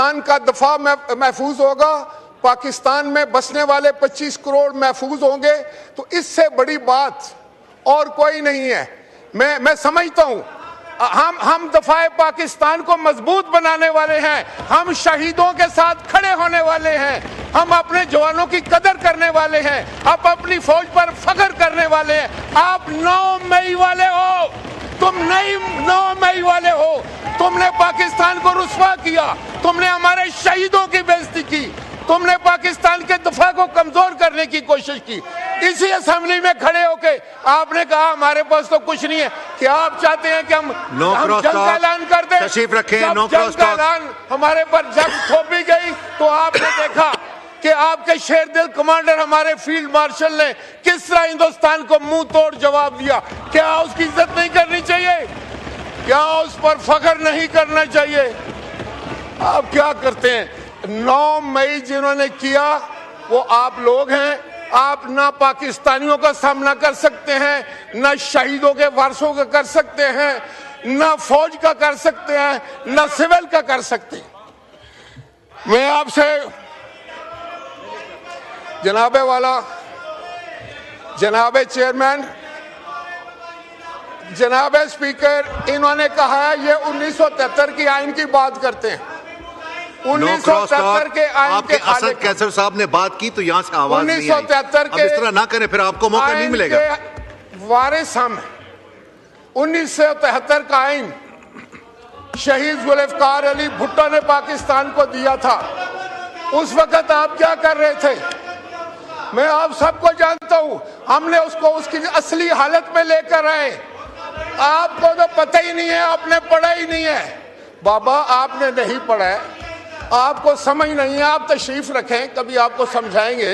पाकिस्तान का दफा महफूज होगा, पाकिस्तान में बसने वाले 25 करोड़ महफूज होंगे, तो इससे बड़ी बात और कोई नहीं है। मैं समझता हूं हम दफाए पाकिस्तान को मजबूत बनाने वाले हैं, हम शहीदों के साथ खड़े होने वाले हैं, हम अपने जवानों की कदर करने वाले हैं, आप अपनी फौज पर फख्र करने वाले हैं। आप 9 मई वाले हो, तुम नहीं 9 मई वाले हो, तुमने पाकिस्तान को रुस्वा किया, तुमने हमारे शहीदों की बेइज्जती की, तुमने पाकिस्तान के दफा को कमजोर करने की कोशिश की। इसी असेंबली में खड़े होके आपने कहा हमारे पास तो कुछ नहीं है। क्या आप चाहते हैं कि हम जंग का ऐलान कर दें? तशरीफ रखें। जंग का ऐलान हमारे पर जंग थोपी गई तो आपने देखा कि आपके शेर दिल कमांडर हमारे फील्ड मार्शल ने किस तरह हिंदुस्तान को मुंह तोड़ जवाब दिया। क्या उसकी इज्जत नहीं करनी चाहिए? क्या उस पर फख्र नहीं करना चाहिए? आप क्या करते हैं? 9 मई जिन्होंने किया वो आप लोग हैं। आप ना पाकिस्तानियों का सामना कर सकते हैं, ना शहीदों के वारसों का कर सकते हैं, ना फौज का कर सकते हैं, ना सिविल का कर सकते हैं। मैं आपसे जनाबे वाला, जनाबे चेयरमैन, जनाबे स्पीकर, इन्होंने कहा है ये 1973 की आइन की बात करते हैं। 1973 के आइन के असद कैसर साहब ने बात की तो यहाँ से आवाज नहीं आई। 1973 के इस तरह ना करें, फिर आपको मौका नहीं मिलेगा। वारिस हम 1973 का आइन शहीद जुल्फकार अली भुट्टो ने पाकिस्तान को दिया था। उस वक्त आप क्या कर रहे थे? मैं आप सबको जानता हूं। हमने उसको उसकी असली हालत में लेकर आए। आपको तो पता ही नहीं है, आपने पढ़ा ही नहीं है। बाबा आपने नहीं पढ़ा है, आपको समझ नहीं है। आप तशरीफ रखें, कभी आपको समझाएंगे,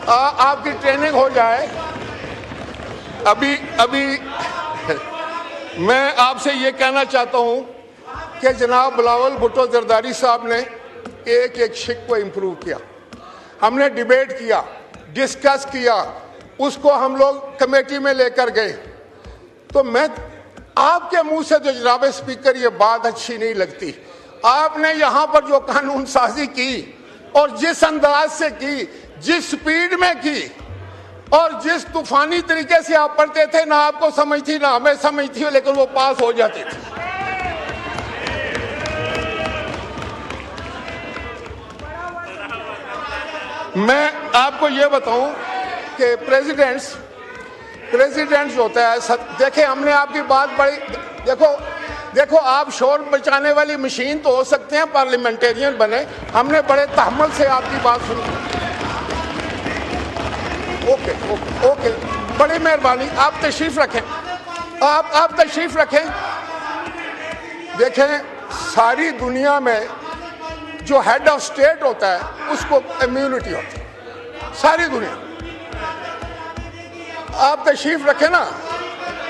आपकी ट्रेनिंग हो जाए। अभी मैं आपसे ये कहना चाहता हूं कि जनाब बिलावल भुट्टो जरदारी साहब ने एक एक शिक को इम्प्रूव किया। हमने डिबेट किया, डिस्कस किया, उसको हम लोग कमेटी में लेकर गए। तो मैं आपके मुंह से जो जनाब स्पीकर ये बात अच्छी नहीं लगती। आपने यहाँ पर जो कानून साजी की और जिस अंदाज से की, जिस स्पीड में की और जिस तूफानी तरीके से आप पढ़ते थे, ना आपको समझ थी ना हमें समझ थी, लेकिन वो पास हो जाती थी। मैं आपको ये बताऊं कि प्रेसिडेंट्स होता है। देखे हमने आपकी बात बड़ी, देखो आप शोर बचाने वाली मशीन तो हो सकते हैं, पार्लियामेंटेरियन बने। हमने बड़े तहम्मुल से आपकी बात सुनी। ओके, बड़ी मेहरबानी। आप तशरीफ रखें, आप तशरीफ रखें। देखें, सारी दुनिया में जो हेड ऑफ स्टेट होता है उसको इम्यूनिटी होती है, सारी दुनिया। आप तशरीफ रखें ना,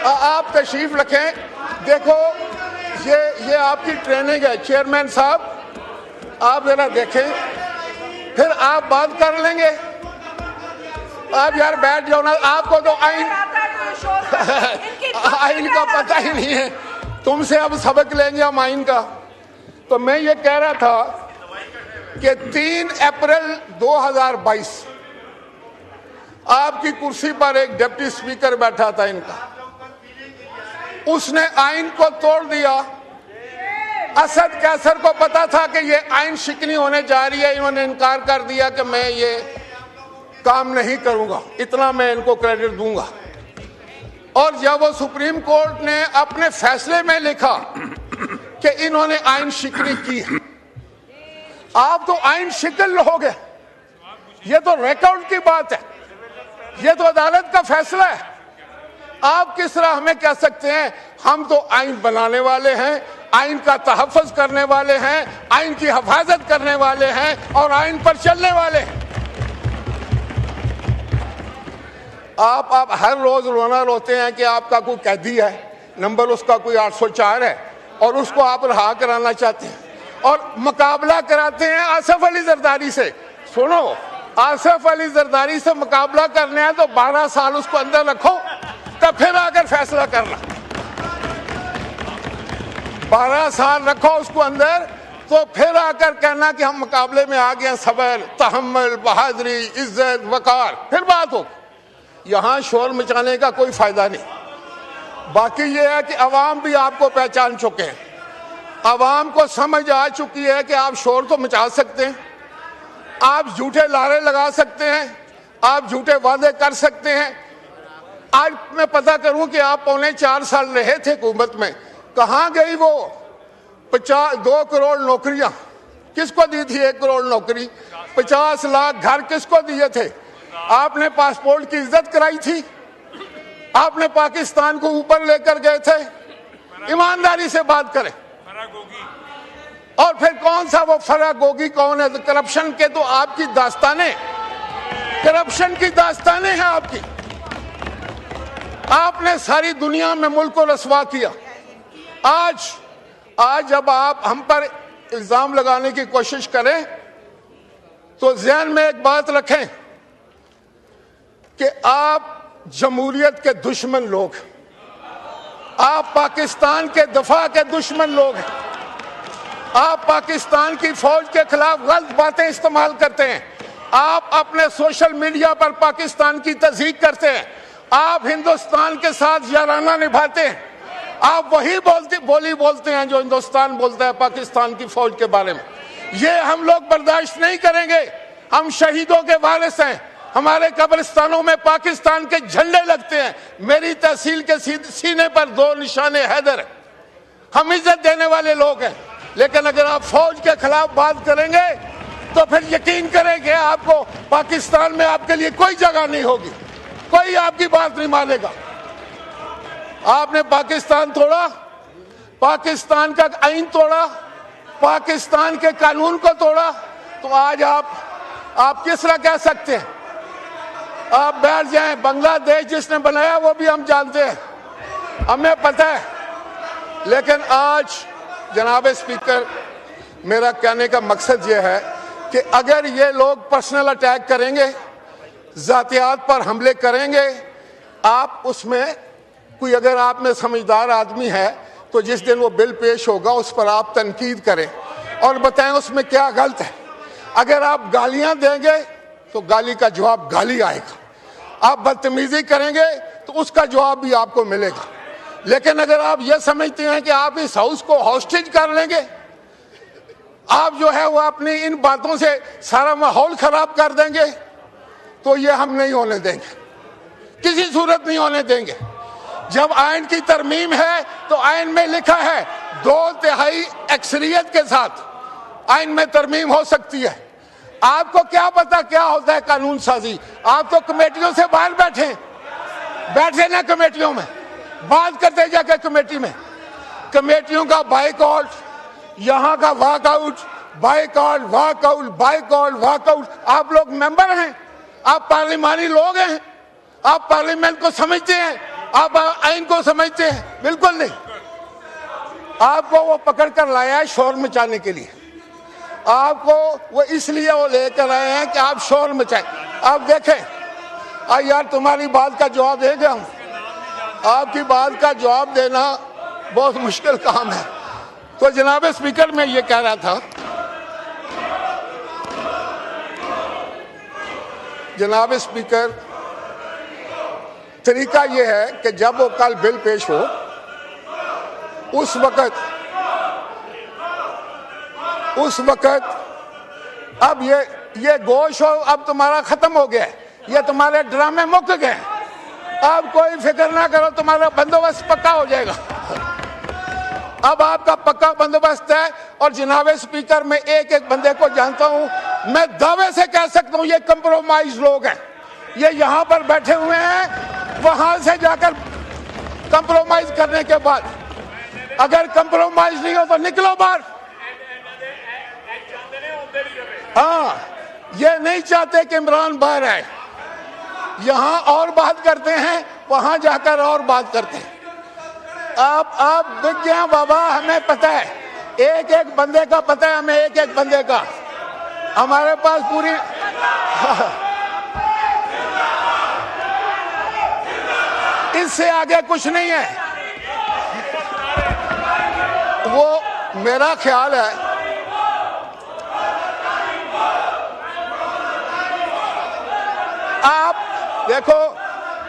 आप तशरीफ रखें। देखो ये आपकी ट्रेनिंग है। चेयरमैन साहब आप जरा देखें, फिर आप बात कर लेंगे। आप यार बैठ जाओ ना, आपको तो आइन का पता ही नहीं है। तुमसे अब सबक लेंगे हम आइन का। तो मैं ये कह रहा था कि 3 अप्रैल 2022 आपकी कुर्सी पर एक डिप्टी स्पीकर बैठा था इनका, उसने आइन को तोड़ दिया। असद कैसर को पता था कि ये आइन शिकनी होने जा रही है, इन्होंने इनकार कर दिया कि मैं ये काम नहीं करूंगा, इतना मैं इनको क्रेडिट दूंगा। और जब वो सुप्रीम कोर्ट ने अपने फैसले में लिखा कि इन्होंने आइन शिकनी की है, आप तो आइन शिकन हो गए। ये तो रिकॉर्ड की बात है, ये तो अदालत का फैसला है। आप किस तरह हमें कह सकते हैं? हम तो आइन बनाने वाले हैं, आइन का तहफ़्फ़ुज़ करने वाले हैं, आइन की हिफाजत करने वाले हैं और आइन पर चलने वाले हैं। आप हर रोज रोना रोते हैं कि आपका कोई कैदी है, नंबर उसका कोई 804 है और उसको आप रहा कराना चाहते हैं और मुकाबला कराते हैं आसिफ अली जरदारी से। सुनो, आसिफ अली जरदारी से मुकाबला करने हैं तो 12 साल उसको अंदर रखो, तब फिर आकर फैसला करना। 12 साल रखो उसको अंदर, तो फिर आकर कहना कि हम मुकाबले में आ गए, सबर, तहम्मुल, बहादुरी, इज्जत, वकार, फिर बात हो। यहां शोर मचाने का कोई फायदा नहीं। बाकी ये है कि अवाम भी आपको पहचान चुके हैं, अवाम को समझ आ चुकी है कि आप शोर तो मचा सकते हैं, आप झूठे नारे लगा सकते हैं, आप झूठे वादे कर सकते हैं। आज मैं पता करूं कि आप 4.25 साल रहे थे हुकूमत में, कहां गई वो 2 करोड़ नौकरियां? किसको दी थी 1 करोड़ नौकरी? 50 लाख घर किसको दिए थे? आपने पासपोर्ट की इज्जत कराई थी? आपने पाकिस्तान को ऊपर लेकर गए थे? ईमानदारी से बात करें। और फिर कौन सा वो फराग गोगी कौन है? करप्शन के तो आपकी दास्तानें, करप्शन की दास्तानें हैं आपकी। आपने सारी दुनिया में मुल्क को रसवा किया। आज जब आप हम पर इल्जाम लगाने की कोशिश करें तो ज़हन में एक बात रखें कि आप जमहूरियत के दुश्मन लोग, आप पाकिस्तान के दफा के दुश्मन लोग हैं। आप पाकिस्तान की फौज के खिलाफ गलत बातें इस्तेमाल करते हैं, आप अपने सोशल मीडिया पर पाकिस्तान की तज़हीक करते हैं, आप हिंदुस्तान के साथ याराना निभाते हैं, आप वही बोली बोलते हैं जो हिंदुस्तान बोलता है पाकिस्तान की फौज के बारे में। ये हम लोग बर्दाश्त नहीं करेंगे। हम शहीदों के वारिस हैं, हमारे कब्रिस्तानों में पाकिस्तान के झंडे लगते हैं। मेरी तहसील के सीने पर 2 निशाने हैदर है। हम इज्जत देने वाले लोग हैं, लेकिन अगर आप फौज के खिलाफ बात करेंगे तो फिर यकीन करें कि आपको पाकिस्तान में आपके लिए कोई जगह नहीं होगी, कोई आपकी बात नहीं मानेगा। आपने पाकिस्तान तोड़ा, पाकिस्तान का आईन तोड़ा, पाकिस्तान के कानून को तोड़ा, तो आज आप किस तरह कह सकते हैं? आप बैठ जाएं। बांग्लादेश जिसने बनाया वो भी हम जानते हैं, हमें पता है। लेकिन आज जनाब स्पीकर, मेरा कहने का मकसद ये है कि अगर ये लोग पर्सनल अटैक करेंगे, जातियात पर हमले करेंगे, आप उसमें कोई, अगर आप में समझदार आदमी है तो जिस दिन वो बिल पेश होगा उस पर आप तनकीद करें और बताएं उसमें क्या गलत है। अगर आप गालियां देंगे तो गाली का जवाब गाली आएगा, आप बदतमीजी करेंगे तो उसका जवाब भी आपको मिलेगा। लेकिन अगर आप ये समझते हैं कि आप इस हाउस को हॉस्टेज कर लेंगे, आप जो है वो अपनी इन बातों से सारा माहौल खराब कर देंगे, तो ये हम नहीं होने देंगे, किसी सूरत नहीं होने देंगे। जब आइन की तरमीम है तो आइन में लिखा है 2/3 अक्सरियत के साथ आइन में तरमीम हो सकती है। आपको क्या पता क्या होता है कानून साजी? आप तो कमेटियों से बाहर बैठे ना, कमेटियों में बात करते जाके कमेटी में, कमेटियों का बाइकआउट, यहाँ का walkout, boycott, walkout, boycott, walkout. आप लोग मेंबर हैं, आप पार्लिमानी लोग हैं, आप पार्लियामेंट को समझते हैं, आप आइन को समझते हैं? बिल्कुल नहीं। आपको वो पकड़ कर लाया है शोर मचाने के लिए, आपको वो इसलिए वो लेकर आए हैं कि आप शोर मचाएं। आप देखें, यार तुम्हारी बात का जवाब देंगे हम, आपकी बात का जवाब देना बहुत मुश्किल काम है। तो जनाब स्पीकर, मैं ये कह रहा था, जनाब स्पीकर, तरीका ये है कि जब वो कल बिल पेश हो उस वक्त अब ये गोश हो, अब तुम्हारा खत्म हो गया, ये तुम्हारे ड्रामे मुक गए, अब कोई फिक्र ना करो, तुम्हारा बंदोबस्त पक्का हो जाएगा। अब आपका पक्का बंदोबस्त है। और जनाब स्पीकर, मैं एक एक बंदे को जानता हूं, मैं दावे से कह सकता हूं ये कंप्रोमाइज लोग हैं। ये यहां पर बैठे हुए हैं, वहां से जाकर कंप्रोमाइज करने के बाद अगर कंप्रोमाइज नहीं हो तो निकलो बाहर। हाँ, ये नहीं चाहते कि इमरान बाहर आए, यहां और बात करते हैं, वहां जाकर और बात करते हैं। आप दिख गया बाबा, हमें पता है, एक एक बंदे का पता है हमें, एक एक बंदे का, हमारे पास पूरी इससे आगे कुछ नहीं है। वो मेरा ख्याल है देखो,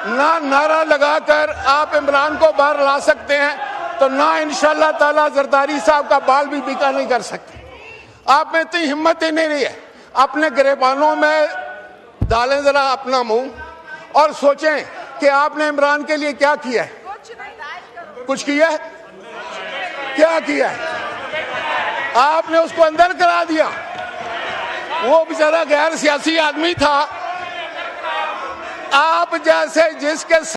ना नारा लगाकर आप इमरान को बाहर ला सकते हैं, तो ना इंशाल्लाह ताला जरदारी साहब का बाल भी बिका नहीं कर सकते। आप में इतनी हिम्मत ही नहीं रही है। अपने गिरेबानों में डालें जरा अपना मुंह और सोचें कि आपने इमरान के लिए क्या किया है। कुछ किया है? क्या किया है? आपने उसको अंदर करा दिया। वो बेचारा गैर सियासी आदमी था। आप जैसे जिसके